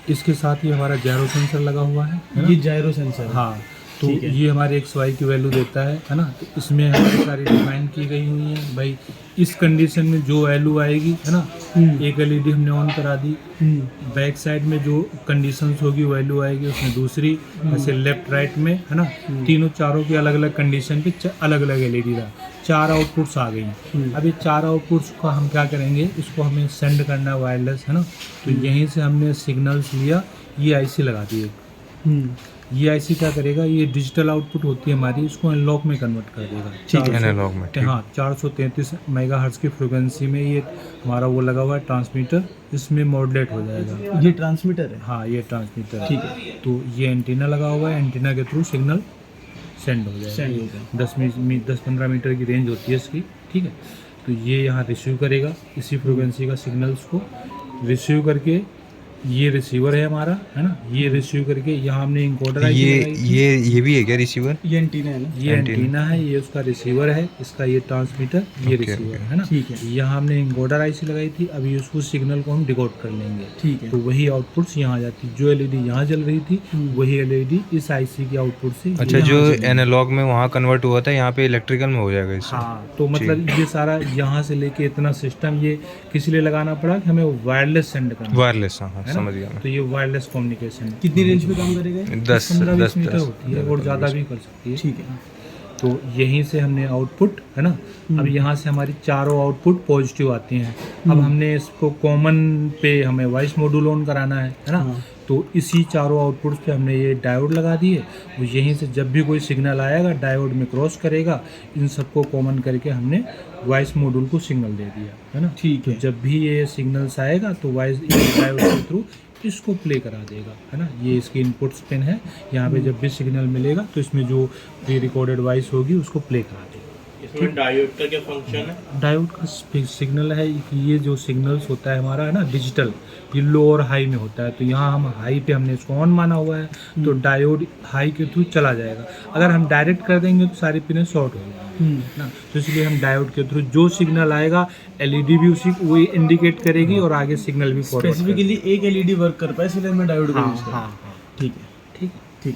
इसके साथ ही हमारा जायरो सेंसर लगा हुआ है ना? ये जायरो सेंसर है। हाँ, तो ठीक है। ये हमारे XY की वैल्यू देता है ना? तो इसमें हमारी सारी डिफाइन की गई हुई है भाई, इस कंडीशन में जो वैल्यू आएगी है ना, एक LED हमने ऑन करा दी, बैक साइड में जो कंडीशंस होगी वैल्यू आएगी उसमें दूसरी, ऐसे लेफ्ट राइट में है ना, तीनों चारों की अलग अलग कंडीशन पे अलग अलग LED रहा, 4 आउटपुट्स आ गई। अब ये 4 आउटपुट्स को हम क्या करेंगे, इसको हमें सेंड करना है वायरलेस है ना, तो यहीं से हमने सिग्नल्स लिया, ये IC लगा दी एक। ये IC क्या करेगा, ये डिजिटल आउटपुट होती है हमारी, इसको एनालॉग में कन्वर्ट कर देगा। ठीक है, एनालॉग में। हाँ, 433 मेगाहर्ट्ज की फ्रिक्वेंसी में ये हमारा वो लगा हुआ है ट्रांसमीटर, इसमें मॉड्यूलेट हो जाएगा। ये ट्रांसमीटर है। हाँ, ये ट्रांसमीटर ठीक है। तो ये एंटीना लगा हुआ है, एंटीना के थ्रू सिग्नल सेंड हो जाएगा। सेंड हो जाएगा। 10-15 मीटर की रेंज होती है इसकी, ठीक है। तो ये यहाँ रिसीव करेगा इसी फ्रिक्वेंसी का सिग्नल्स को, रिसीव करके ये रिसीवर है हमारा है ना, ये रिसीव करके यहाँ हमने इंकोडर ये भी है क्या रिसीवर? ये एंटीना है ना? ये एंटीना है, ये उसका रिसीवर है, इसका ये ट्रांसमीटर, ये रिसीवर है ना। ठीक है। यहाँ हमने इंकोडर IC लगाई थी, अभी उसको सिग्नल को हम डिकोड कर लेंगे। ठीक है। तो वही आउटपुट्स यहाँ आ जाती, जो LED यहाँ जल रही थी वही LED इस IC की आउटपुट से। अच्छा, जो एनालॉग में वहाँ कन्वर्ट हुआ था यहाँ पे इलेक्ट्रिकल में हो जाएगा इससे? हाँ, तो मतलब ये सारा यहाँ से लेके इतना सिस्टम ये किस लिए लगाना पड़ा कि हमें वायरलेस सेंड करना, वायरलेस। हाँ, समझ गया मैं। तो ये वायरलेस कम्युनिकेशन कितनी रेंज पे काम करेगा? 10-20 मीटर होती है और ज़्यादा भी कर सकती है। ठीक है। तो यहीं से हमने आउटपुट है ना, अब यहाँ से हमारी चारों आउटपुट पॉजिटिव आती हैं। अब हमने इसको कॉमन पे हमें वॉइस मॉड्यूल ऑन कराना है ना, तो इसी चारों आउटपुट्स पे हमने ये डायोड लगा दिए, और यहीं से जब भी कोई सिग्नल आएगा डायोड में क्रॉस करेगा, इन सबको कॉमन करके हमने वॉइस मॉड्यूल को सिग्नल दे दिया है ना। ठीक है। जब भी ये सिग्नल्स आएगा तो वॉइस डायोड के थ्रू इसको प्ले करा देगा है ना। ये इसकी इनपुट्स पिन है, यहाँ पे जब भी सिग्नल मिलेगा तो इसमें जो प्री रिकॉर्डेड वॉइस होगी उसको प्ले करा देगा। इसमें डायोड का क्या फंक्शन है? डायोड का सिग्नल है कि ये जो सिग्नल्स होता है हमारा है ना डिजिटल, ये लो और हाई में होता है, तो यहाँ हम हाई पे हमने इसको ऑन माना हुआ है, तो डायोड हाई के थ्रू चला जाएगा। अगर हम डायरेक्ट कर देंगे तो सारी पिनें शॉर्ट हो जाएंगी ना, तो इसलिए हम डायोड के थ्रू जो सिग्नल आएगा LED भी उसी वही इंडिकेट करेगी और आगे सिग्नल भी फॉरवर्ड स्पेसिफिकली एक LED वर्क कर पाए इसलिए मैं डायोड का यूज कर रहा हूं। ठीक है। ठीक है। ठीक।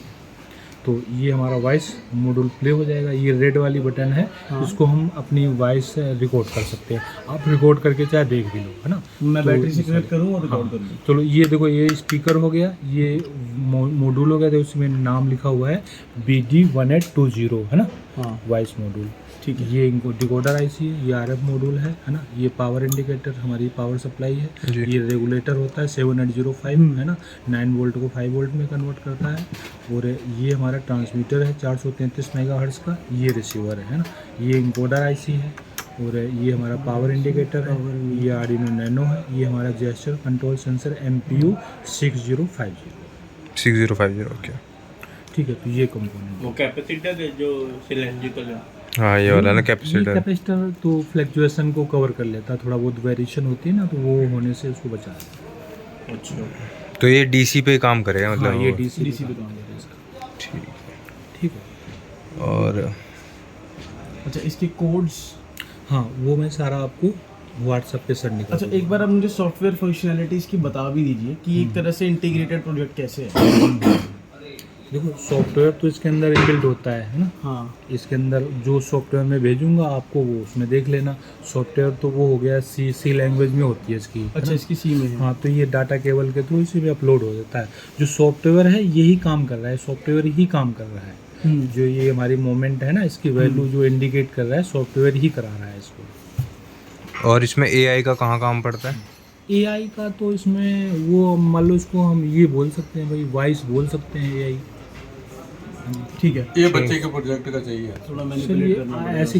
तो ये हमारा वॉइस मॉड्यूल प्ले हो जाएगा। ये रेड वाली बटन है, इसको हम अपनी वॉइस से रिकॉर्ड कर सकते हैं। आप रिकॉर्ड करके चाहे देख भी लो है ना। मैं तो बैटरी से कनेक्ट करूँ और रिकॉर्ड कर लूँ। चलो ये देखो, ये स्पीकर हो गया, ये मॉड्यूल हो गया, तो उसमें नाम लिखा हुआ है BD1820 है ना, हाँ, वॉइस मॉड्यूल। ठीक है। ये इनको डिकोडर IC है, ये RF मॉड्यूल है ना, ये पावर इंडिकेटर हमारी पावर सप्लाई है, ये रेगुलेटर होता है 7805 है ना, 9 वोल्ट को 5 वोल्ट में कन्वर्ट करता है, और ये हमारा ट्रांसमीटर है 433 मेगाहर्ट्ज का, ये रिसीवर है ना, ये इंकोडर IC है, और ये हमारा पावर इंडिकेटर है, ये आर्डिनो नैनो है, ये हमारा gesture control sensor MPU 6050। Okay. ठीक है, तो ये कंपोनेंट। वो कैपेसिटर है जो सिलेंड्रिकल है। हाँ, ये वाला ना ये कैपेसिटर। कैपेसिटर तो फ्लक्चुएशन को कवर कर लेता है, थोड़ा बहुत वेरिएशन होती है ना, तो वो होने से उसको बचा लेता है। अच्छा, तो ये DC पे काम करेगा मतलब? हाँ, ये वो? DC पे काम करेगा इसका। ठीक है। और अच्छा, इसके कोड्स? हाँ, वो मैं सारा आपको WhatsApp पे सेंड कर। अच्छा, एक बार आप मुझे सॉफ्टवेयर फंक्शनैलिटीज़ की बता भी दीजिए कि एक तरह से इंटीग्रेटेड प्रोजेक्ट कैसे है। देखो, सॉफ्टवेयर तो इसके अंदर इनबिल्ट होता है ना। हाँ, इसके अंदर जो सॉफ्टवेयर मैं भेजूंगा आपको वो उसमें देख लेना। सॉफ्टवेयर तो वो हो गया C लैंग्वेज में होती है इसकी। अच्छा, इसकी C में है। हाँ, तो ये डाटा केबल के थ्रू इसी में अपलोड हो जाता है। जो सॉफ्टवेयर है यही काम कर रहा है, सॉफ्टवेयर ही काम कर रहा है। जो ये हमारी मोमेंट है ना, इसकी वैल्यू जो इंडिकेट कर रहा है सॉफ्टवेयर ही करा रहा है इसको। और इसमें AI का कहाँ काम पड़ता है? AI का तो इसमें वो मान लो इसको हम ये बोल सकते हैं भाई, वॉइस बोल सकते हैं AI। ठीक है। ये बच्चे के प्रोजेक्ट का चाहिए। थोड़ा मैनिपुलेट करना ऐसी